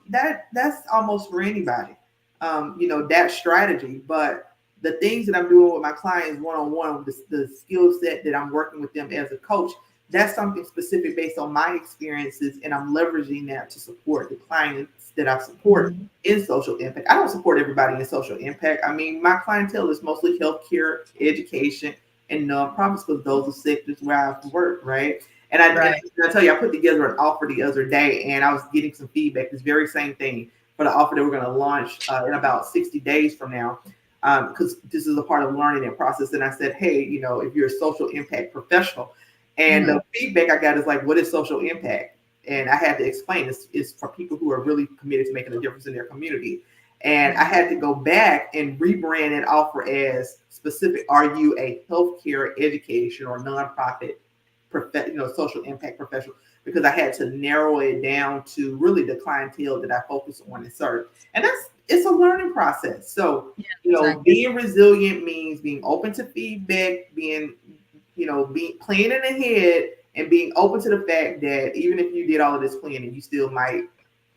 that's almost for anybody, that strategy. But the things that I'm doing with my clients one-on-one, the skill set that I'm working with them as a coach, that's something specific based on my experiences, and I'm leveraging that to support the clients that I support in social impact. I don't support everybody in social impact. I mean, my clientele is mostly healthcare, education, and nonprofits, because those are sectors where I've worked, right? And I tell you, I put together an offer the other day, and I was getting some feedback. This very same thing for the offer that we're going to launch in about 60 days from now, because this is a part of learning that process. And I said, hey, if you're a social impact professional, and the feedback I got is like, what is social impact? And I had to explain it's for people who are really committed to making a difference in their community. And I had to go back and rebrand and offer as specific. Are you a healthcare, education, or nonprofit, social impact professional? Because I had to narrow it down to really the clientele that I focus on and serve. And it's a learning process. So, being resilient means being open to feedback, being planning ahead, and being open to the fact that even if you did all of this planning, you still might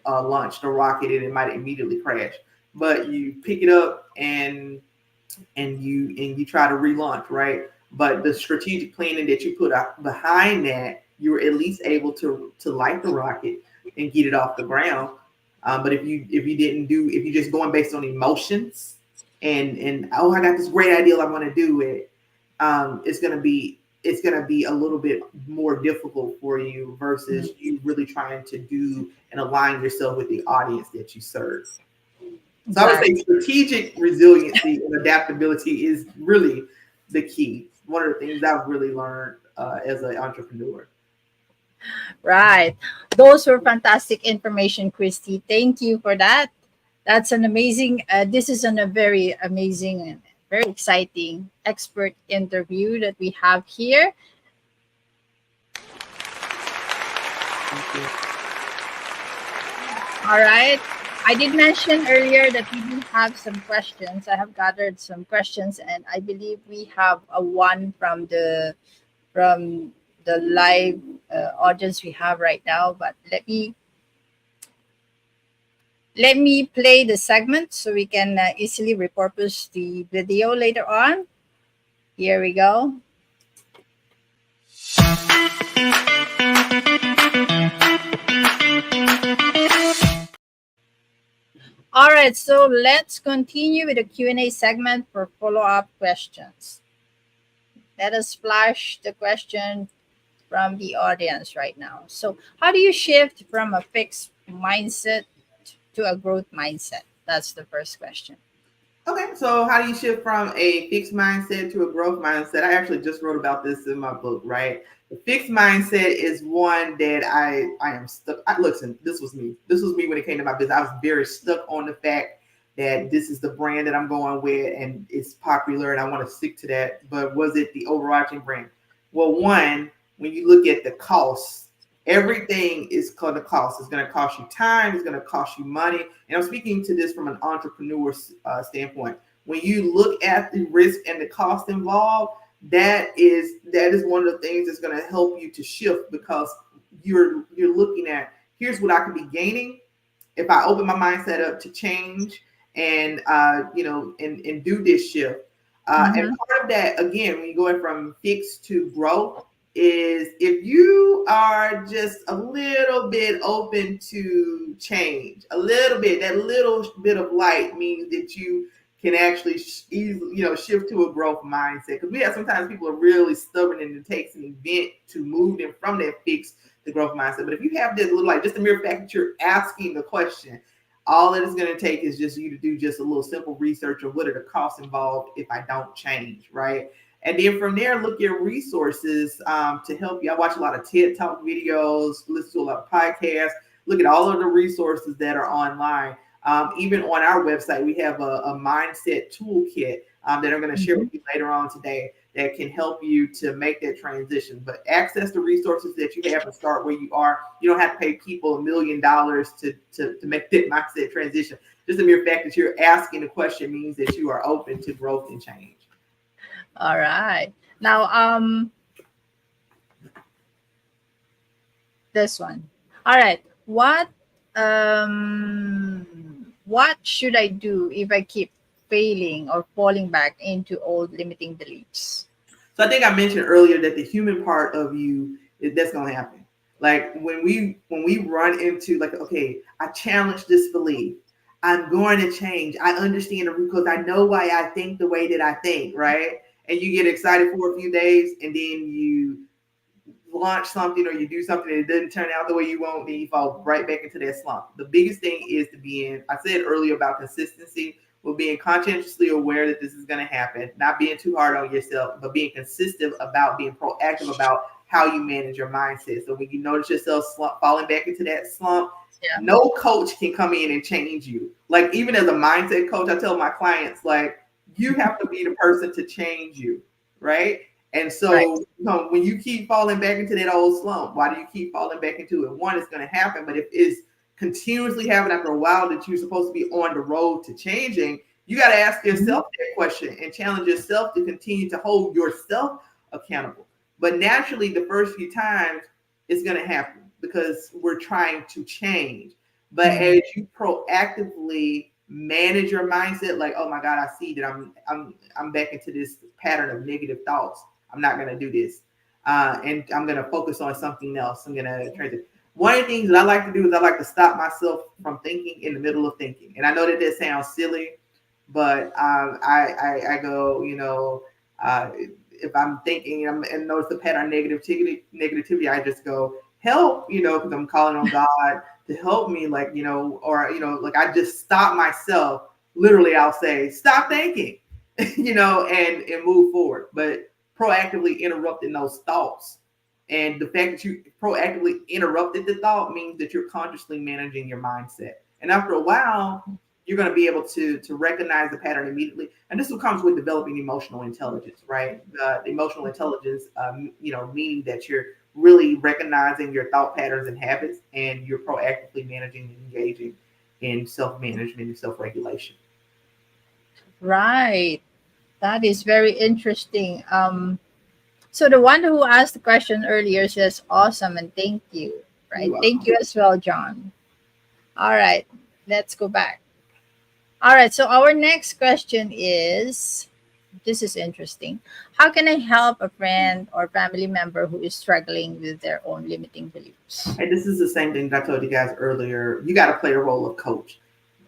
launch the rocket and it might immediately crash. But you pick it up and you try to relaunch, right? But the strategic planning that you put behind that, you were at least able to light the rocket and get it off the ground. But if you're just going based on emotions and I got this great idea, I want to do it, it's gonna be a little bit more difficult for you versus you really trying to do and align yourself with the audience that you serve. So I would say strategic resiliency and adaptability is really the key. One of the things I've really learned as an entrepreneur. Right. Those were fantastic information, Kristy. Thank you for that. That's an amazing, this is a very amazing and very exciting expert interview that we have here. All right. I did mention earlier that we do have some questions. I have gathered some questions, and I believe we have a one from the live audience we have right now. But let me play the segment so we can easily repurpose the video later on. Here we go. All right, so let's continue with the Q&A segment for follow-up questions. Let us flash the question from the audience right now. So, how do you shift from a fixed mindset to a growth mindset? That's the first question. Okay, so how do you shift from a fixed mindset to a growth mindset? I actually just wrote about this in my book, right? The fixed mindset is one that I am stuck. Listen, this was me. This was me when it came to my business. I was very stuck on the fact that this is the brand that I'm going with and it's popular and I want to stick to that. But was it the overarching brand? Well, one, when you look at the costs, everything is going to cost. It's going to cost you time. It's going to cost you money. And I'm speaking to this from an entrepreneur standpoint. When you look at the risk and the cost involved, that is one of the things that's going to help you to shift, because you're looking at, here's what I could be gaining if I open my mindset up to change and and do this shift. And part of that, again, when you're going from fixed to growth, is if you are just a little bit open to change, a little bit, that little bit of light means that you can actually easily, shift to a growth mindset. Because we have sometimes people are really stubborn and it takes an event to move them from that fixed to growth mindset. But if you have this little, like, just the mere fact that you're asking the question, all it is going to take is just you to do just a little simple research of what are the costs involved if I don't change, right? And then from there, look at resources to help you. I watch a lot of TED Talk videos, listen to a lot of podcasts, look at all of the resources that are online. Even on our website, we have a Mindset Toolkit that I'm going to share with you later on today that can help you to make that transition. But access the resources that you have and start where you are. You don't have to pay people $1 million to make that mindset transition. Just the mere fact that you're asking the question means that you are open to growth and change. All right. Now, this one. All right. What should I do if I keep failing or falling back into old limiting beliefs? So I think I mentioned earlier that the human part of you, that's going to happen. Like when we run into, like, okay, I challenge this belief. I'm going to change. I understand it because I know why I think the way that I think, right? And you get excited for a few days and then you launch something or you do something and it doesn't turn out the way you want, then you fall right back into that slump. The biggest thing is to be in, I said earlier about consistency, well, being conscientiously aware that this is going to happen, not being too hard on yourself, but being consistent about being proactive about how you manage your mindset. So when you notice yourself falling back into that slump, no coach can come in and change you. Like, even as a mindset coach, I tell my clients, like, you have to be the person to change you, right? And so when you keep falling back into that old slump, why do you keep falling back into it? One, it's going to happen, but if it's continuously happening after a while that you're supposed to be on the road to changing, you got to ask yourself that question and challenge yourself to continue to hold yourself accountable. But naturally, the first few times, it's going to happen because we're trying to change. But as you proactively manage your mindset, like, oh my God, I see that I'm back into this pattern of negative thoughts. I'm not going to do this. And I'm going to focus on something else. I'm going to transition. One of the things that I like to do is I like to stop myself from thinking in the middle of thinking. And I know that sounds silly, but I go, if I'm thinking and notice the pattern of negativity, I just go, help, because I'm calling on God to help me, like, like I just stop myself. Literally, I'll say, stop thinking, and move forward. But proactively interrupting those thoughts. And the fact that you proactively interrupted the thought means that you're consciously managing your mindset. And after a while, you're going to be able to recognize the pattern immediately. And this comes with developing emotional intelligence, right? The emotional intelligence, meaning that you're really recognizing your thought patterns and habits, and you're proactively managing and engaging in self-management and self-regulation. Right. That is very interesting. So the one who asked the question earlier says, awesome and thank you. Right. Thank you as well, John. All right. Let's go back. All right. So our next question is, This is interesting. How can I help a friend or family member who is struggling with their own limiting beliefs? And this is the same thing that I told you guys earlier. You got to play the role of coach.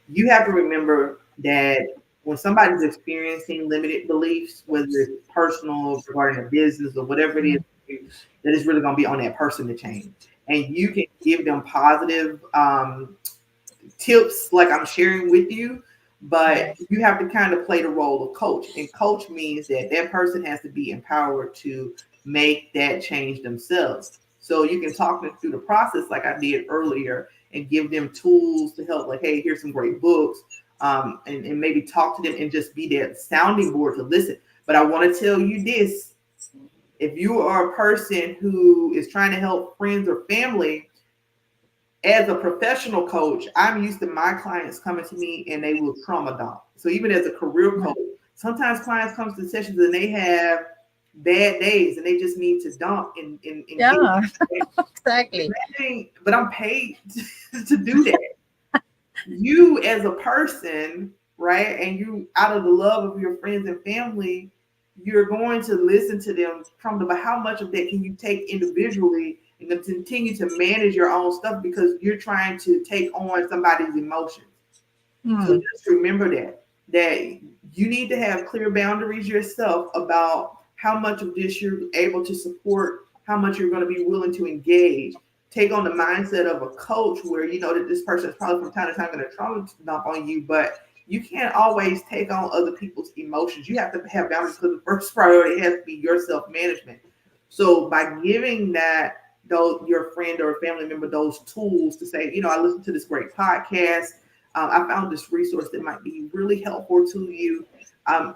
You have to remember that when somebody's experiencing limited beliefs, whether it's personal, regarding a business, or whatever it is, Mm. that is really going to be on that person to change. And you can give them positive tips like I'm sharing with you, but Yes. you have to kind of play the role of coach. And coach means that that person has to be empowered to make that change themselves. So you can talk them through the process like I did earlier and give them tools to help, like, hey, here's some great books. And maybe talk to them and just be that sounding board to listen. But I want to tell you this: if you are a person who is trying to help friends or family, as a professional coach, I'm used to my clients coming to me and they will trauma dump. So even as a career coach, sometimes clients come to sessions and they have bad days and they just need to dump and get Yeah, it. exactly. But I'm paid to do that. You as a person, right? And you out of the love of your friends and family, you're going to listen to them from the, but how much of that can you take individually and then continue to manage your own stuff because you're trying to take on somebody's emotions. So Hmm. just remember that you need to have clear boundaries yourself about how much of this you're able to support, how much you're going to be willing to engage. Take on the mindset of a coach where you know that this person is probably from time to time going to trauma dump on you, but you can't always take on other people's emotions. You have to have boundaries because the first priority has to be your self-management. So by giving that those your friend or family member those tools to say, you know, I listened to this great podcast. I found this resource that might be really helpful to you. I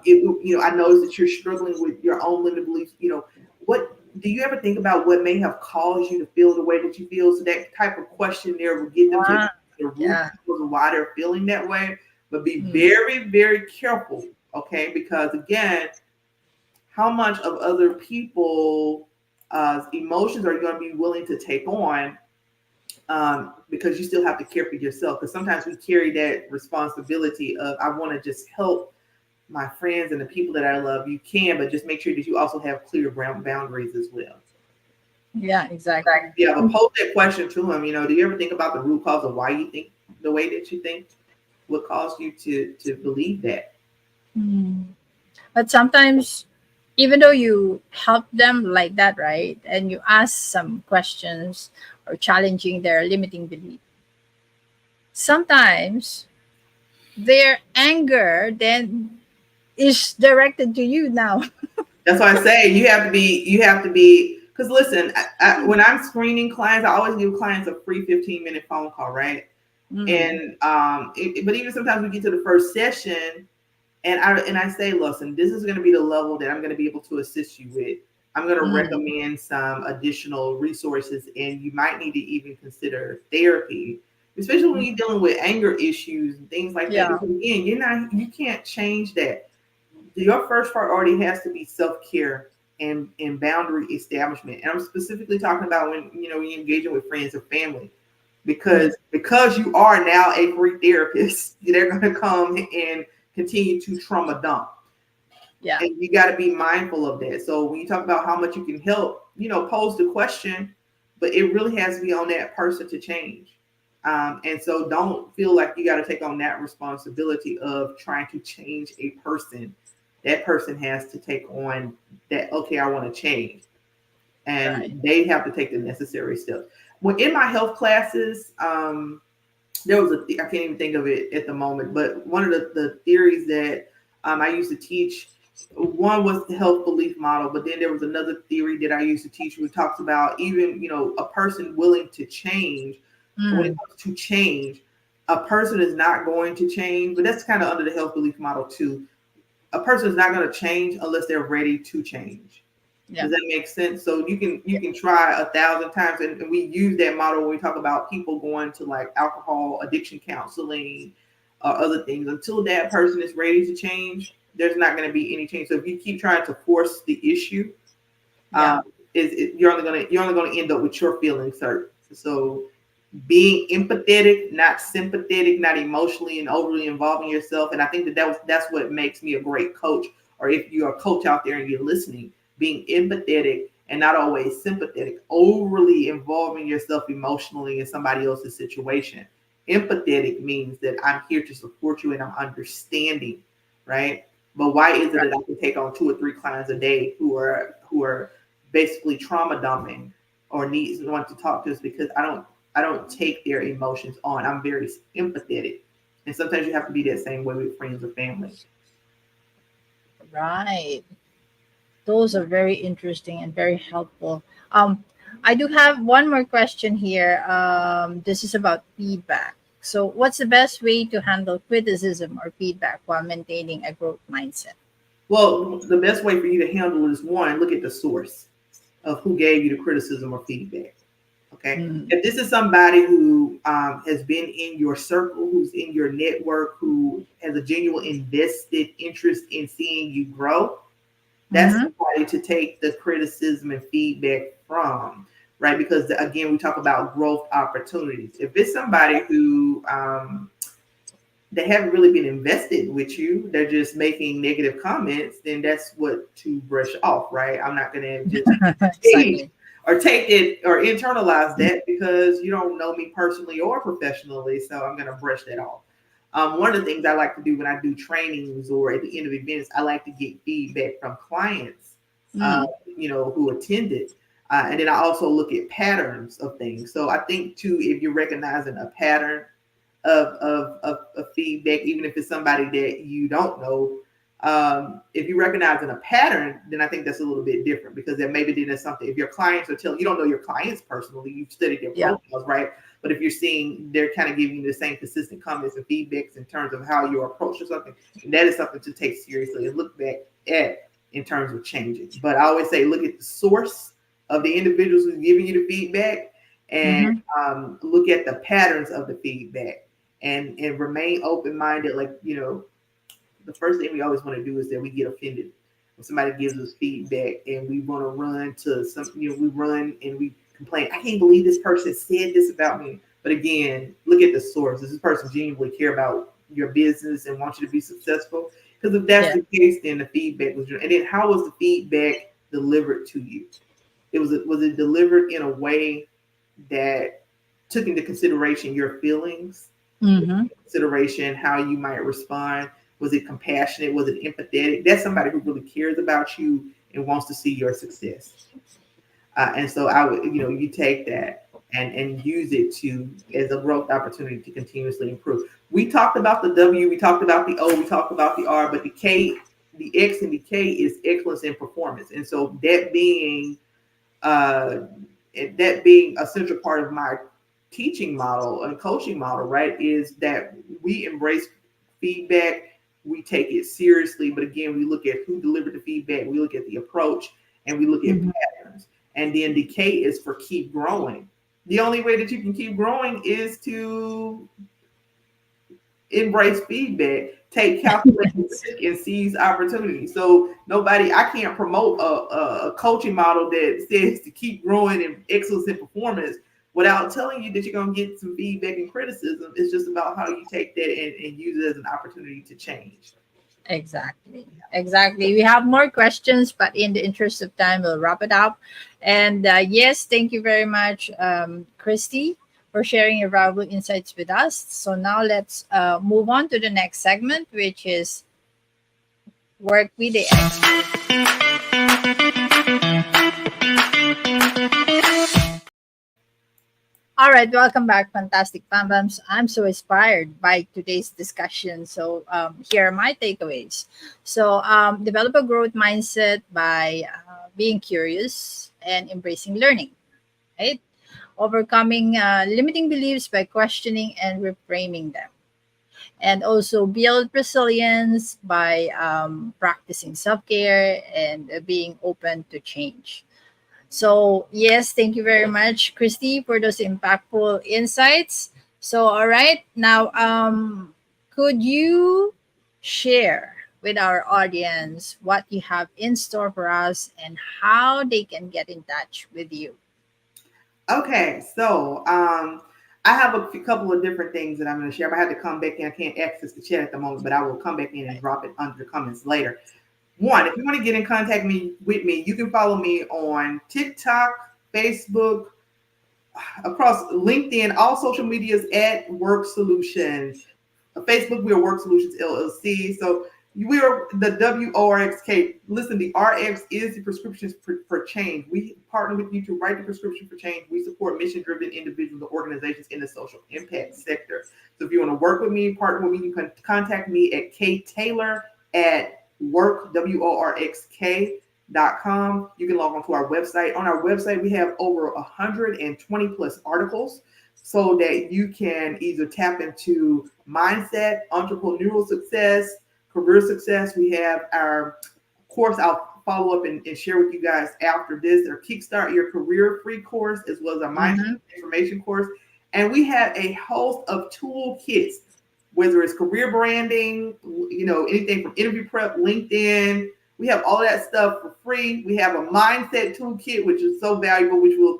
noticed that you're struggling with your own limited beliefs. You know, what do you ever think about what may have caused you to feel the way that you feel? So that type of question there will get them to Wow. the root Yeah. cause of why they're feeling that way. But be Mm. very, very careful, okay? Because again, how much of other people emotions are you going to be willing to take on, because you still have to care for yourself. Because sometimes we carry that responsibility of I want to just help my friends and the people that I love. You can, but just make sure that you also have clear boundaries as well. Yeah, exactly. Yeah, but pose that question to him. You know, do you ever think about the root cause of why you think the way that you think? What caused you to believe that? Mm. But sometimes, even though you help them like that, right, and you ask some questions or challenging their limiting belief, sometimes their anger then is directed to you now. That's why I say you have to be, because listen, when I'm screening clients, I always give clients a free 15-minute phone call, right? Mm. And but even sometimes we get to the first session and I say, listen, this is going to be the level that I'm going to be able to assist you with. I'm going to Mm. recommend some additional resources, and you might need to even consider therapy, especially when you're dealing with anger issues and things like that. Yeah. Because again, you can't change that. Your first priority has to be self-care and boundary establishment. And I'm specifically talking about when when you're engaging with friends or family, Mm. because you are now a free therapist, they're going to come and continue to trauma dump, Yeah. and you got to be mindful of that. So when you talk about how much you can help, pose the question, but it really has to be on that person to change. And so don't feel like you got to take on that responsibility of trying to change a person. That person has to take on that, okay, I want to change. Right. And they have to take the necessary steps. When in my health classes, there was I can't even think of it at the moment, but one of the theories that I used to teach, one was the health belief model, but then there was another theory that I used to teach who talks about even, a person willing to change. When it Mm. comes to change, a person is not going to change, but that's kind of under the health belief model too. A person is not going to change unless they're ready to change. Yeah. Does that make sense? So you can Yeah. try 1,000 times, and we use that model when we talk about people going to like alcohol addiction counseling or other things. Until that person is ready to change, there's not going to be any change. So if you keep trying to force the issue, Yeah. um, you're only gonna end up with your feelings hurt. So being empathetic, not sympathetic, not emotionally and overly involving yourself, and I think that's what makes me a great coach or if you're a coach out there and you're listening, being empathetic and not always sympathetic, overly involving yourself emotionally in somebody else's situation. Empathetic means that I'm here to support you and I'm understanding, right? But why is it that I can take on 2 or 3 clients a day who are basically trauma dumping or needs want to talk to us? Because I don't take their emotions on. I'm very empathetic, and sometimes you have to be that same way with friends or family. Right. Those are very interesting and very helpful. Um, I do have one more question here. This is about feedback. So, what's the best way to handle criticism or feedback while maintaining a growth mindset? Well, the best way for you to handle it is, one, look at the source of who gave you the criticism or feedback. Okay. Mm. If this is somebody who has been in your circle, who's in your network, who has a genuine invested interest in seeing you grow, that's Mm-hmm. somebody to take the criticism and feedback from, right? Because again, we talk about growth opportunities. If it's somebody who they haven't really been invested with you, they're just making negative comments, then that's what to brush off, right? I'm not going to just Exactly. or take it or internalize that because you don't know me personally or professionally, so I'm going to brush that off. One of the things I like to do when I do trainings or at the end of events, I like to get feedback from clients, uh, Mm. who attended. And then I also look at patterns of things. So I think too, if you're recognizing a pattern of feedback, even if it's somebody that you don't know, if you recognize in a pattern, then I think that's a little bit different because then maybe then there's something. If your clients are telling you don't know your clients personally, you've studied their Yeah. profiles, right? But if you're seeing they're kind of giving you the same consistent comments and feedbacks in terms of how you approach or something, that is something to take seriously and look back at in terms of changing. But I always say look at the source of the individuals who's giving you the feedback and Mm-hmm. look at the patterns of the feedback and remain open-minded. Like, the first thing we always want to do is that we get offended when somebody gives us feedback and we want to run to some, we run and we complain. I can't believe this person said this about me. But again, look at the source. Does this person genuinely care about your business and want you to be successful? Because if that's Yeah. the case, then the feedback was, and then how was the feedback delivered to you? Was it delivered in a way that took into consideration your feelings, Mm-hmm. consideration how you might respond? Was it compassionate? Was it empathetic? That's somebody who really cares about you and wants to see your success. And so I would, you take that and use it to as a growth opportunity to continuously improve. We talked about the W, we talked about the O, we talked about the R, but the K, the X and the K is excellence in performance. And so uh, that being a central part of my teaching model and coaching model, right, is that we embrace feedback, we take it seriously, but again, we look at who delivered the feedback, we look at the approach, and we look at Mm-hmm. patterns. And then the K is for keep growing. The only way that you can keep growing is to embrace feedback, take calculated Yes. risk, and seize opportunity. So I can't promote a coaching model that says to keep growing and excellence in performance without telling you that you're going to get some feedback and criticism. It's just about how you take that and use it as an opportunity to change. Exactly. Exactly. We have more questions, but in the interest of time, we'll wrap it up. And yes, thank you very much, Kristy, for sharing your valuable insights with us. So now let's move on to the next segment, which is work with the expert. All right, welcome back, fantastic Bambams. I'm so inspired by today's discussion. So, here are my takeaways. So, develop a growth mindset by being curious and embracing learning, right? Overcoming limiting beliefs by questioning and reframing them. And also build resilience by practicing self care and being open to change. So, yes, thank you very much, Christy, for those impactful insights. So, all right, now, could you share with our audience what you have in store for us and how they can get in touch with you? Okay, so I have a couple of different things that I'm going to share. I have to come back in. I can't access the chat at the moment, but I will come back in and Right. drop it under the comments later. one, if you want to get in contact with me, you can follow me on TikTok, Facebook, across LinkedIn, all social medias at Work Solutions. Facebook, we are Work Solutions LLC. So we are the WORXK. Listen, the RX is the prescriptions for change. We partner with you to write the prescription for change. We support mission-driven individuals and organizations in the social impact sector. So if you want to work with me, partner with me, you can contact me at ktaylor@work.com. You can log on to our website. On our website, we have over 120 plus articles so that you can either tap into mindset, entrepreneurial success, career success. We have our course I'll follow up and share with you guys after this, our Kickstart Your Career free course, as well as our mindset information course. And we have a host of toolkits, whether it's career branding, anything from interview prep, LinkedIn. We have all that stuff for free. We have a mindset toolkit, which is so valuable, which we'll,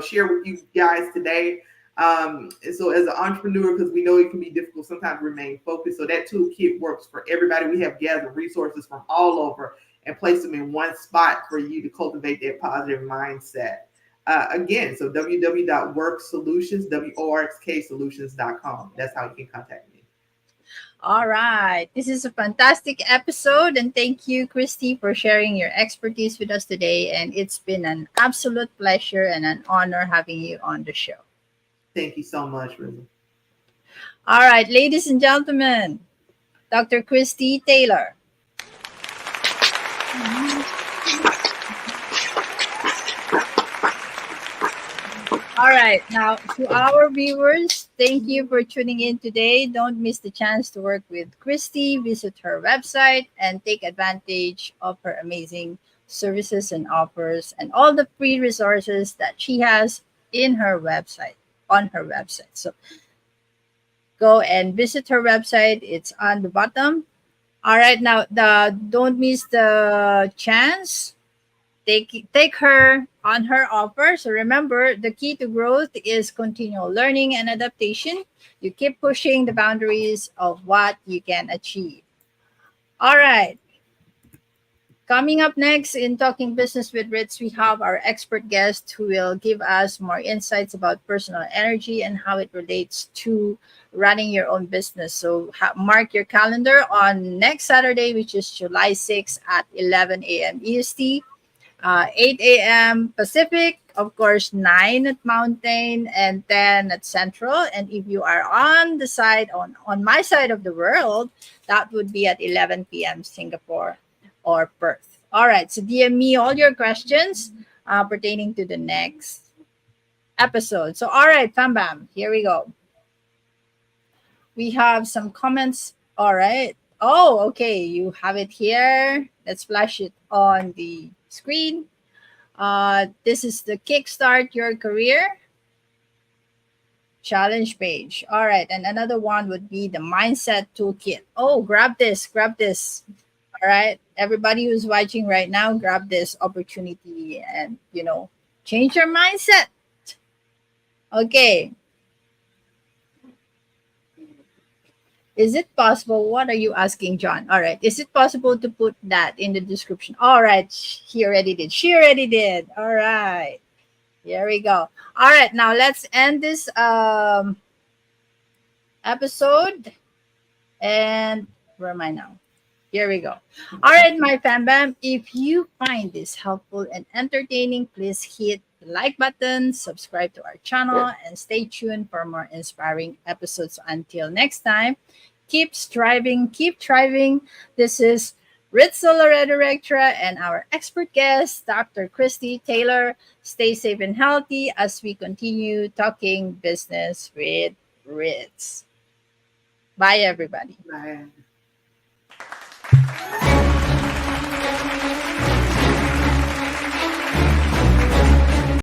share with you guys today. And so as an entrepreneur, because we know it can be difficult sometimes to remain focused. So that toolkit works for everybody. We have gathered resources from all over and placed them in one spot for you to cultivate that positive mindset. Again, so www.worksolutions.com. That's how you can contact me. All right. This is a fantastic episode. And thank you, Kristy, for sharing your expertise with us today. And it's been an absolute pleasure and an honor having you on the show. Thank you so much, Ritzel. All right, ladies and gentlemen, Dr. Kristy Taylor. All right, now to our viewers, thank you for tuning in today. Don't miss the chance to work with Kristy. Visit her website and take advantage of her amazing services and offers and all the free resources that she has in her website. On her website. So go and visit her website. It's on the bottom. All right, now don't miss the chance. Take her on her offer. So remember, the key to growth is continual learning and adaptation. You keep pushing the boundaries of what you can achieve. All right. Coming up next in Talking Business with Ritz, we have our expert guest who will give us more insights about personal energy and how it relates to running your own business. So mark your calendar on next Saturday, which is July 6th at 11 a.m. EST, 8 a.m. Pacific, of course, 9 at Mountain and 10 at Central. And if you are on the side, on my side of the world, that would be at 11 p.m. Singapore or Perth. All right, so DM me all your questions pertaining to the next episode. So, all right, Fam Bam, here we go. We have some comments. All right. Oh, okay, you have it here. Let's flash it on the screen. This is the Kickstart Your Career challenge page. All right, and another one would be the Mindset Toolkit. Oh, grab this. All right, everybody who's watching right now, grab this opportunity and, change your mindset. Okay. Is it possible? What are you asking, John? All right. Is it possible to put that in the description? All right. She already did. All right. Here we go. All right. Now let's end this episode. And where am I now? Here we go. All right, my fam bam. If you find this helpful and entertaining, please hit the like button, subscribe to our channel, and stay tuned for more inspiring episodes. Until next time, keep striving, keep thriving. This is Ritzel, loredo-rectra, and our expert guest, Dr. Kristy Taylor. Stay safe and healthy as we continue talking business with Ritz. Bye, everybody. Bye.